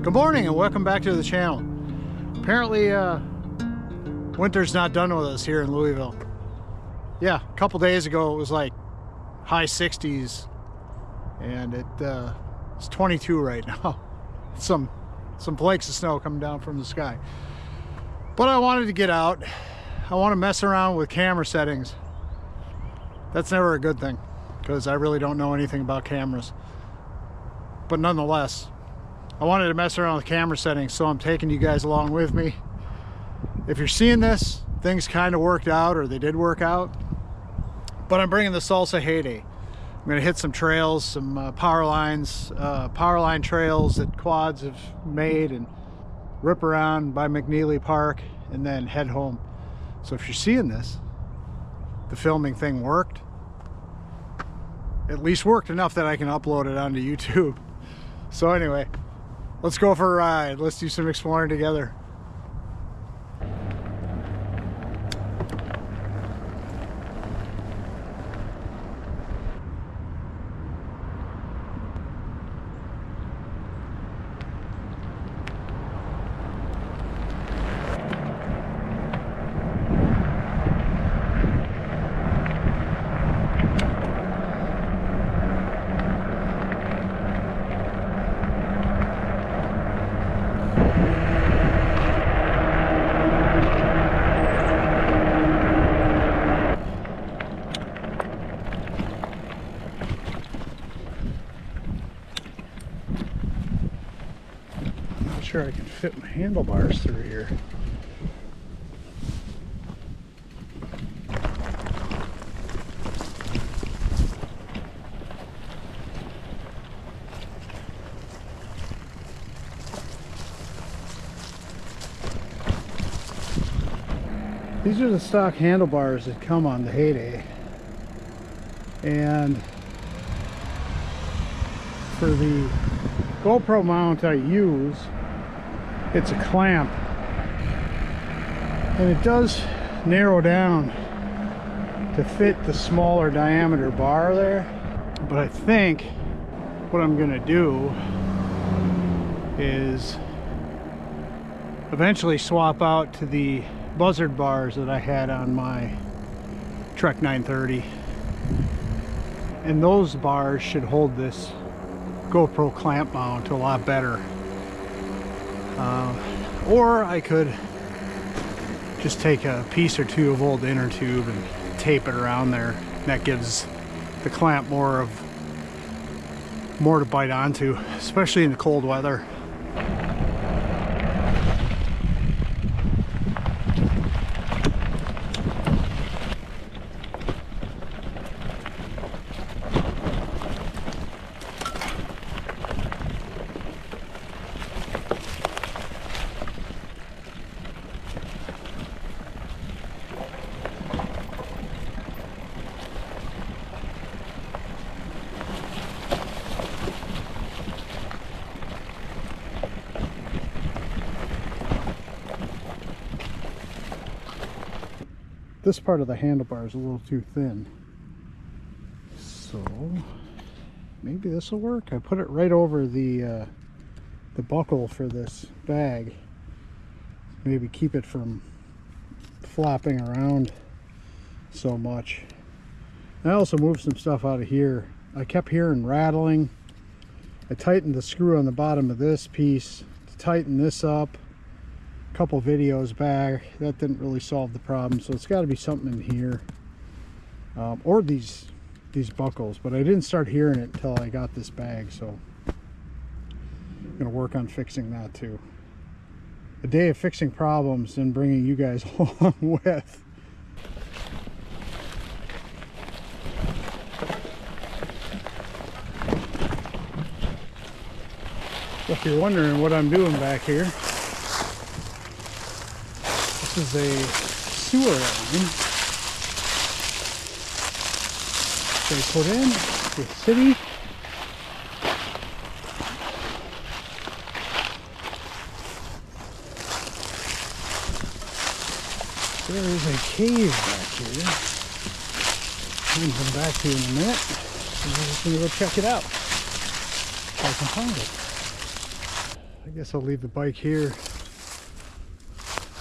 Good morning and welcome back to the channel. Apparently winter's not done with us here in Louisville. Yeah, a couple days ago it was like high 60s and it's 22 right now. Some flakes of snow coming down from the sky. But I wanted to get out. I want to mess around with camera settings. That's never a good thing because I really don't know anything about cameras. But nonetheless, I wanted to mess around with camera settings, so I'm taking you guys along with me. If you're seeing this, things kind of worked out, or they did work out. But I'm bringing the Salsa Heyday. I'm going to hit some trails, some power line trails that quads have made, and rip around by McNeely Park, and then head home. So if you're seeing this, the filming thing worked. At least worked enough that I can upload it onto YouTube. So anyway, let's go for a ride. Let's do some exploring together. Sure I can fit my handlebars through here. These are the stock handlebars that come on the Heyday, and for the GoPro mount I use, it's a clamp, and it does narrow down to fit the smaller diameter bar there. But I think what I'm gonna do is eventually swap out to the buzzard bars that I had on my Trek 930, and those bars should hold this GoPro clamp mount a lot better. Or I could just take a piece or two of old inner tube and tape it around there. That gives the clamp more to bite onto, especially in the cold weather. This part of the handlebar is a little too thin, so maybe this will work. I put it right over the buckle for this bag. Maybe keep it from flopping around so much. I also moved some stuff out of here. I kept hearing rattling. I tightened the screw on the bottom of this piece to tighten this up. Couple videos back. That didn't really solve the problem, so it's got to be something in here, or these buckles, but I didn't start hearing it until I got this bag, so I'm gonna work on fixing that too. A day of fixing problems and bringing you guys along with. If you're wondering what I'm doing back here, this is a sewer line they put in the city. There is a cave back here. I'm come back to in a minute. I'm just gonna go check it out if I can find it. I guess I'll leave the bike here.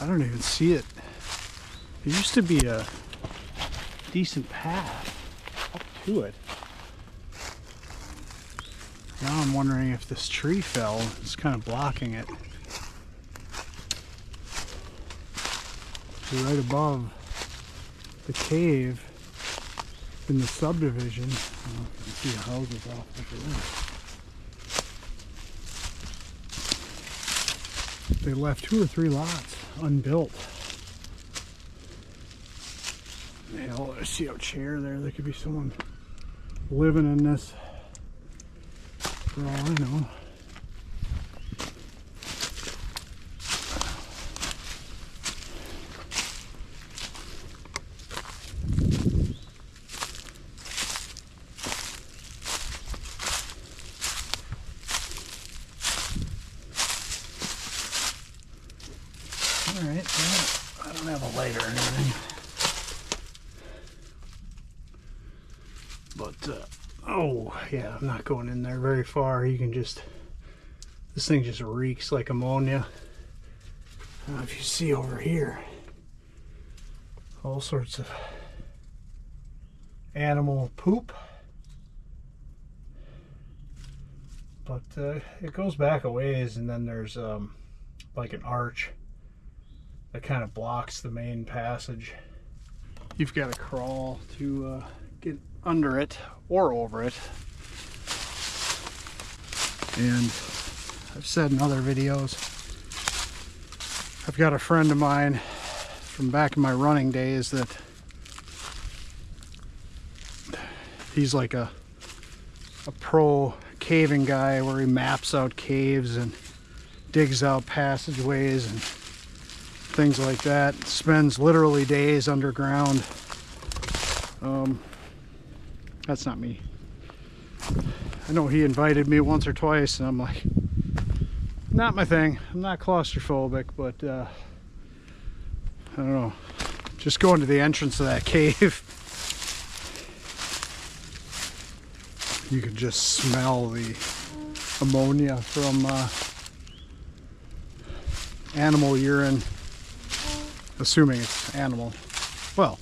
I don't even see it. There used to be a decent path up to it. Now I'm wondering if this tree fell. It's kind of blocking it. Right above the cave in the subdivision. Oh, you can see houses off of there. They left 2 or 3 lots unbuilt. Hell, I see a chair there. There could be someone living in this, for all I know. Alright, well, I don't have a light or anything. But, oh, yeah, I'm not going in there very far. You can just, this thing just reeks like ammonia. I don't know if you see over here, all sorts of animal poop. But it goes back a ways, and then there's like an arch that kind of blocks the main passage. You've got to crawl to get under it or over it. And I've said in other videos, I've got a friend of mine from back in my running days that he's like a pro caving guy, where he maps out caves and digs out passageways and things like that. Spends literally days underground. That's not me. I know he invited me once or twice, and I'm like, not my thing. I'm not claustrophobic, but I don't know. Just going to the entrance of that cave, you could just smell the ammonia from animal urine. Assuming it's animal. Well,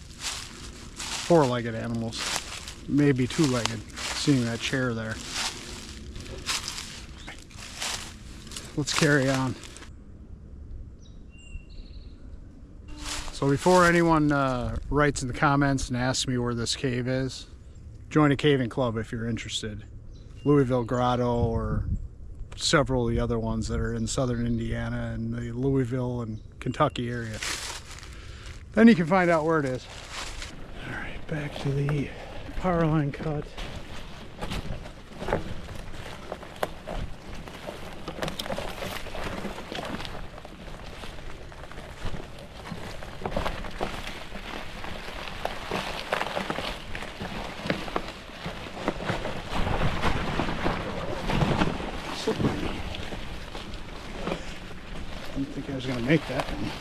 4-legged animals. Maybe 2-legged, seeing that chair there. Let's carry on. So before anyone writes in the comments and asks me where this cave is, join a caving club if you're interested. Louisville Grotto, or several of the other ones that are in southern Indiana and the Louisville and Kentucky area. Then you can find out where it is. All right, back to the power line cut. I didn't think I was going to make that one.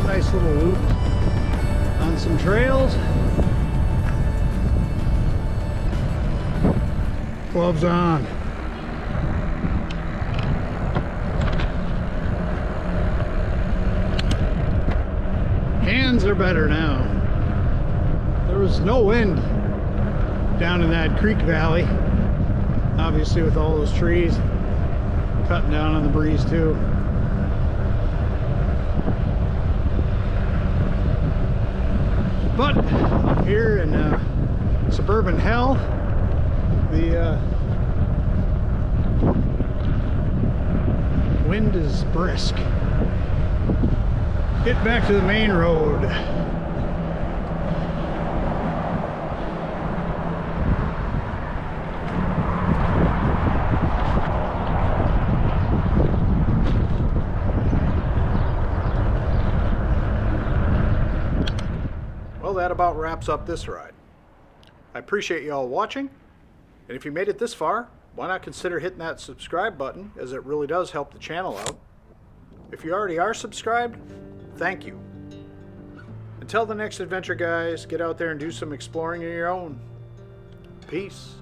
Nice little loop on some trails. Gloves on. Hands are better now. There was no wind down in that creek valley, obviously, with all those trees cutting down on the breeze too. But up here in suburban hell, the wind is brisk. Get back to the main road. Well, that about wraps up this ride. I appreciate you all watching, and if you made it this far, why not consider hitting that subscribe button, as it really does help the channel out. If you already are subscribed, thank you. Until the next adventure, guys, get out there and do some exploring of your own. Peace.